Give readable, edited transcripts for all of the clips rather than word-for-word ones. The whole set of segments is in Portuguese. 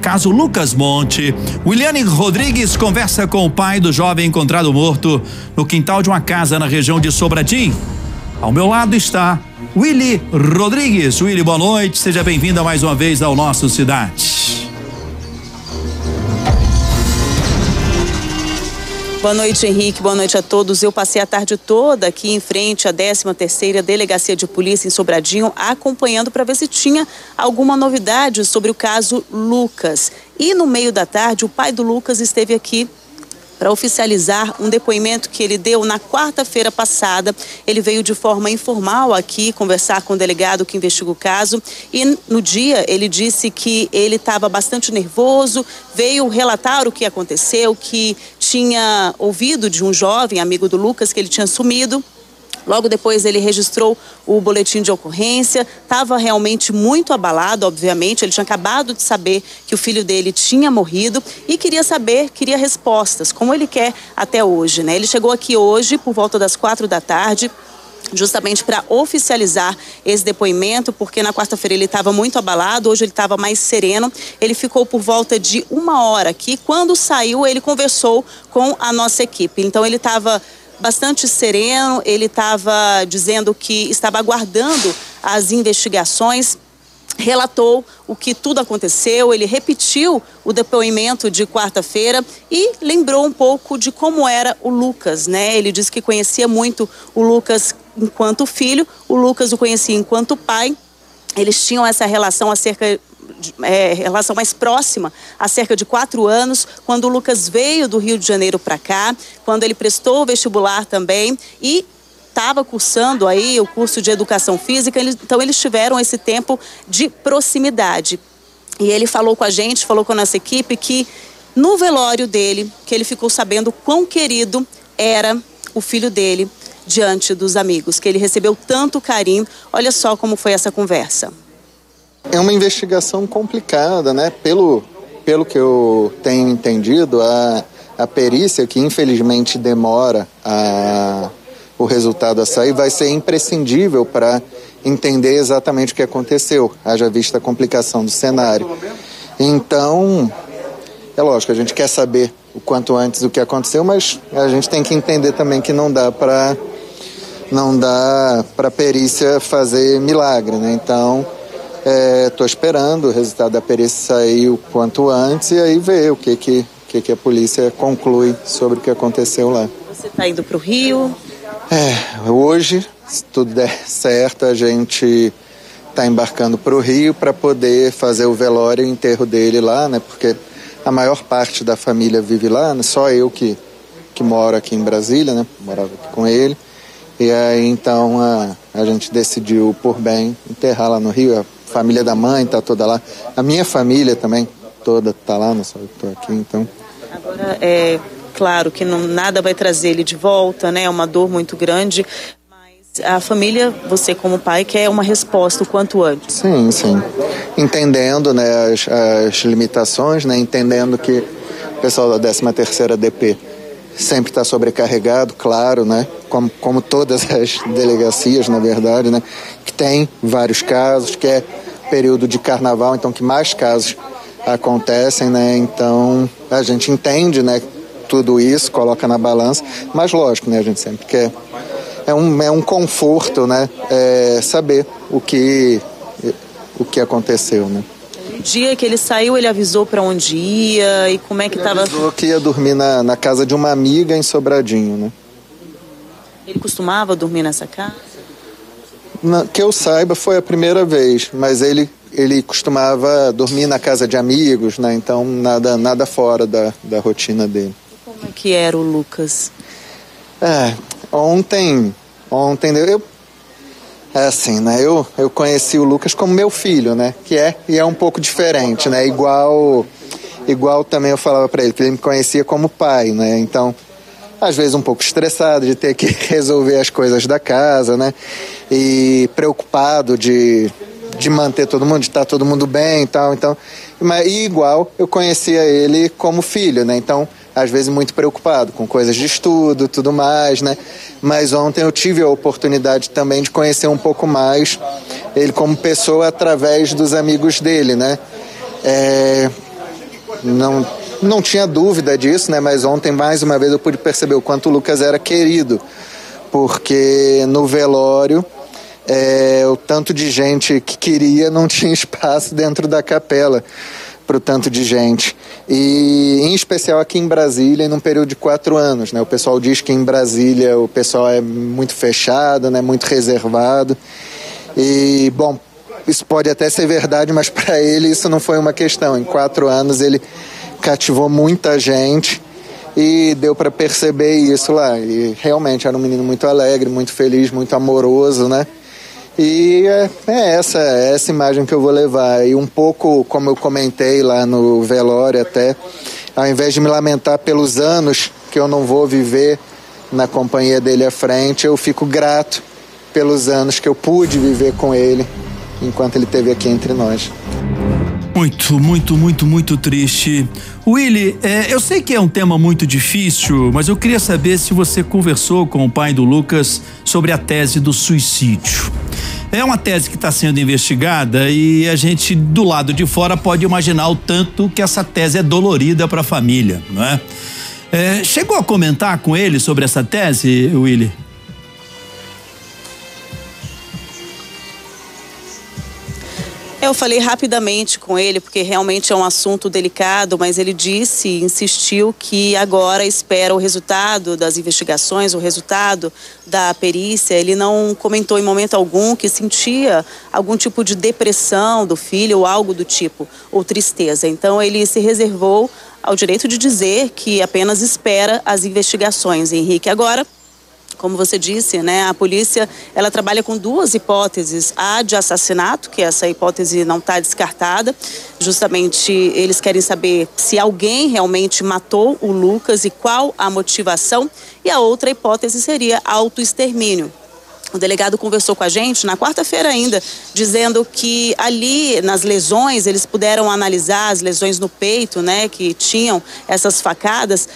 caso Lucas Monte. Williane Rodrigues conversa com o pai do jovem encontrado morto no quintal de uma casa na região de Sobradinho. Ao meu lado está Willy Rodrigues. Willy, boa noite, seja bem-vinda mais uma vez ao nosso Cidade. Boa noite, Henrique. Boa noite a todos. Eu passei a tarde toda aqui em frente à 13ª Delegacia de Polícia em Sobradinho, acompanhando para ver se tinha alguma novidade sobre o caso Lucas. E no meio da tarde, o pai do Lucas esteve aqui para oficializar um depoimento que ele deu na quarta-feira passada. Ele veio de forma informal aqui conversar com o delegado que investiga o caso e no dia ele disse que ele estava bastante nervoso, veio relatar o que aconteceu, que tinha ouvido de um jovem amigo do Lucas que ele tinha sumido. Logo depois ele registrou o boletim de ocorrência, estava realmente muito abalado, obviamente, ele tinha acabado de saber que o filho dele tinha morrido e queria respostas, como ele quer até hoje, né? Ele chegou aqui hoje por volta das 4 da tarde, justamente para oficializar esse depoimento, porque na quarta-feira ele estava muito abalado, hoje ele estava mais sereno. Ele ficou por volta de 1 hora aqui, quando saiu ele conversou com a nossa equipe, então ele estava bastante sereno, ele estava dizendo que estava aguardando as investigações, relatou o que tudo aconteceu, ele repetiu o depoimento de quarta-feira e lembrou um pouco de como era o Lucas, né? Ele disse que conhecia muito o Lucas enquanto filho, o Lucas o conhecia enquanto pai, eles tinham essa relação relação mais próxima há cerca de 4 anos, quando o Lucas veio do Rio de Janeiro para cá, quando ele prestou o vestibular também e estava cursando aí o curso de educação física, então eles tiveram esse tempo de proximidade. E ele falou com a gente, falou com a nossa equipe que no velório dele, que ele ficou sabendo quão querido era o filho dele diante dos amigos, que ele recebeu tanto carinho. Olha só como foi essa conversa. É uma investigação complicada, né? Pelo que eu tenho entendido, a perícia, que infelizmente demora o resultado a sair, vai ser imprescindível para entender exatamente o que aconteceu, haja vista a complicação do cenário. Então, é lógico, a gente quer saber o quanto antes o que aconteceu, mas a gente tem que entender também que não dá para a perícia fazer milagre, né? Então, estou esperando o resultado da perícia sair o quanto antes e aí ver o que a polícia conclui sobre o que aconteceu lá. Você está indo para o Rio? Hoje, se tudo der certo, a gente está embarcando para o Rio para poder fazer o velório e o enterro dele lá, né? Porque a maior parte da família vive lá, né? Só eu que moro aqui em Brasília, né? Morava aqui com ele. E aí, então, a gente decidiu, por bem, enterrar lá no Rio. A família da mãe está toda lá. A minha família também toda está lá, não só eu estou aqui, então... Agora, é claro que nada vai trazer ele de volta, né? É uma dor muito grande, mas a família, você como pai, quer uma resposta o quanto antes. Sim, sim. Entendendo, né, as limitações, né? Entendendo que o pessoal da 13ª DP sempre está sobrecarregado, claro, né? Como todas as delegacias, na verdade, né? Que tem vários casos, que é período de carnaval, então que mais casos acontecem, né? Então a gente entende, né? Tudo isso, coloca na balança, mas lógico, né? A gente sempre quer. É um conforto, né? Saber o que aconteceu, né? No dia que ele saiu, ele avisou para onde ia e como é que estava? Avisou que ia dormir na casa de uma amiga em Sobradinho, né? Ele costumava dormir nessa casa? Que eu saiba, foi a primeira vez, mas ele costumava dormir na casa de amigos, né? Então nada fora da rotina dele. E como é que era o Lucas? Ontem eu assim, né? Eu conheci o Lucas como meu filho, né? E é um pouco diferente, né? Igual também eu falava para ele, que ele me conhecia como pai, né? Então, às vezes um pouco estressado de ter que resolver as coisas da casa, né? E preocupado de manter todo mundo, de estar todo mundo bem e tal. Então, e igual eu conhecia ele como filho, né? Então, às vezes muito preocupado com coisas de estudo e tudo mais, né? Mas ontem eu tive a oportunidade também de conhecer um pouco mais ele como pessoa através dos amigos dele, né? não tinha dúvida disso, né? Mas ontem, mais uma vez, eu pude perceber o quanto o Lucas era querido, porque no velório, o tanto de gente que queria não tinha espaço dentro da capela para o tanto de gente. E em especial aqui em Brasília, num período de 4 anos, né? O pessoal diz que em Brasília o pessoal é muito fechado, né? Muito reservado. E, bom, isso pode até ser verdade, mas para ele isso não foi uma questão. Em 4 anos ele cativou muita gente e deu para perceber isso lá. E realmente era um menino muito alegre, muito feliz, muito amoroso, né? E essa imagem que eu vou levar. E um pouco, como eu comentei lá no velório até, ao invés de me lamentar pelos anos que eu não vou viver na companhia dele à frente, eu fico grato pelos anos que eu pude viver com ele enquanto ele esteve aqui entre nós. Muito triste. Willy, eu sei que é um tema muito difícil, mas eu queria saber se você conversou com o pai do Lucas sobre a tese do suicídio. É uma tese que está sendo investigada e a gente do lado de fora pode imaginar o tanto que essa tese é dolorida para a família, não é? Chegou a comentar com ele sobre essa tese, Willy? Eu falei rapidamente com ele, porque realmente é um assunto delicado, mas ele insistiu que agora espera o resultado das investigações, o resultado da perícia. Ele não comentou em momento algum que sentia algum tipo de depressão do filho ou algo do tipo, ou tristeza. Então ele se reservou ao direito de dizer que apenas espera as investigações, Henrique. Agora, como você disse, né, a polícia ela trabalha com 2 hipóteses, a de assassinato, que essa hipótese não está descartada, justamente eles querem saber se alguém realmente matou o Lucas e qual a motivação, e a outra hipótese seria autoextermínio. O delegado conversou com a gente na quarta-feira ainda, dizendo que ali nas lesões, eles puderam analisar as lesões no peito, né, que tinham essas facadas,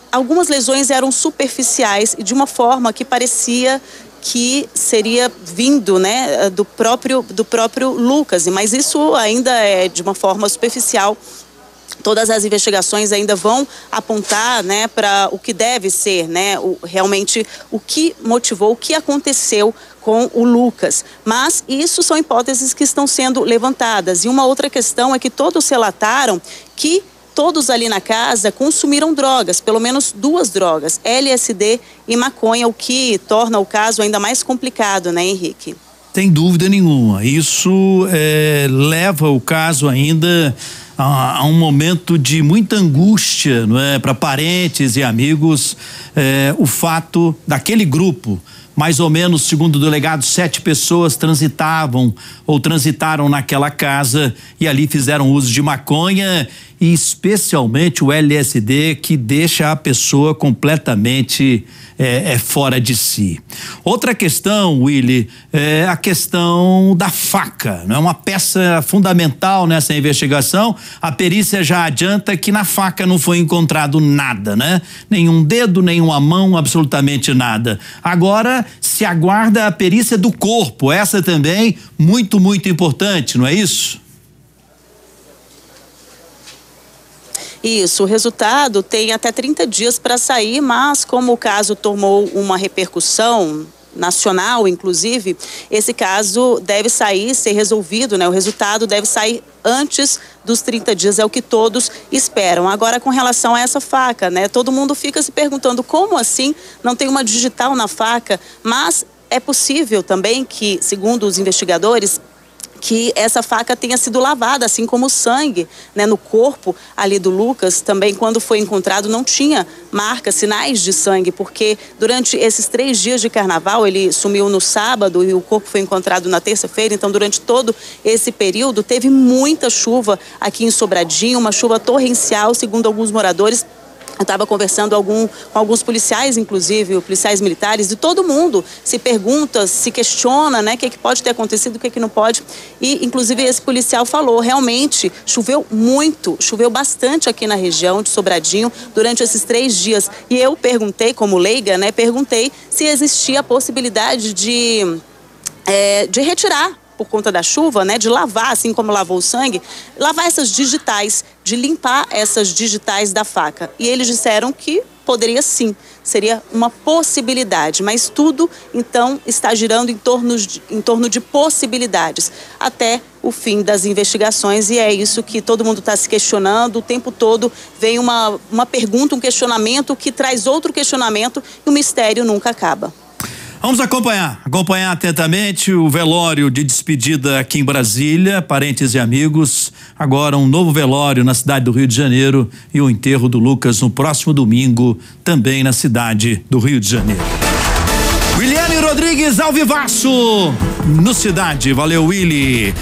algumas lesões eram superficiais e de uma forma que parecia que seria vindo, né, do próprio Lucas, mas isso ainda é de uma forma superficial. Todas as investigações ainda vão apontar, né, para o que deve ser, né, realmente o que motivou, o que aconteceu com o Lucas. Mas isso são hipóteses que estão sendo levantadas. E uma outra questão é que todos relataram que todos ali na casa consumiram drogas, pelo menos 2 drogas, LSD e maconha, o que torna o caso ainda mais complicado, né, Henrique? Sem dúvida nenhuma. Isso leva o caso ainda a um momento de muita angústia, não é, para parentes e amigos, o fato daquele grupo. Mais ou menos, segundo o delegado, 7 pessoas transitaram naquela casa e ali fizeram uso de maconha e especialmente o LSD, que deixa a pessoa completamente fora de si. Outra questão, Willy, é a questão da faca, não é uma peça fundamental nessa investigação. A perícia já adianta que na faca não foi encontrado nada, né? Nenhum dedo, nenhuma mão, absolutamente nada. Agora se aguarda a perícia do corpo, essa também muito importante, não é isso? Isso, o resultado tem até 30 dias para sair, mas como o caso tomou uma repercussão nacional, inclusive, esse caso deve ser resolvido, né? O resultado deve sair antes dos 30 dias, é o que todos esperam. Agora, com relação a essa faca, né? Todo mundo fica se perguntando como assim não tem uma digital na faca, mas é possível também que, segundo os investigadores, que essa faca tenha sido lavada, assim como o sangue, né, no corpo ali do Lucas. Também, quando foi encontrado, não tinha marcas, sinais de sangue, porque durante esses 3 dias de carnaval, ele sumiu no sábado e o corpo foi encontrado na terça-feira. Então, durante todo esse período, teve muita chuva aqui em Sobradinho, uma chuva torrencial, segundo alguns moradores. Eu estava conversando com alguns policiais, inclusive, policiais militares, e todo mundo se pergunta, se questiona, né, o que pode ter acontecido, o que não pode. E, inclusive, esse policial falou, realmente, choveu bastante aqui na região de Sobradinho durante esses 3 dias. E eu perguntei, como leiga, né, se existia a possibilidade de retirar, por conta da chuva, né, de lavar, assim como lavou o sangue, lavar essas digitais de limpar essas digitais da faca. E eles disseram que poderia sim, seria uma possibilidade, mas tudo então está girando em torno de possibilidades até o fim das investigações, e é isso que todo mundo está se questionando. O tempo todo vem uma pergunta, um questionamento que traz outro questionamento e o mistério nunca acaba. Vamos acompanhar atentamente o velório de despedida aqui em Brasília, parentes e amigos. Agora um novo velório na cidade do Rio de Janeiro e o enterro do Lucas no próximo domingo, também na cidade do Rio de Janeiro. Williane Rodrigues ao vivaço no Cidade. Valeu, Willy.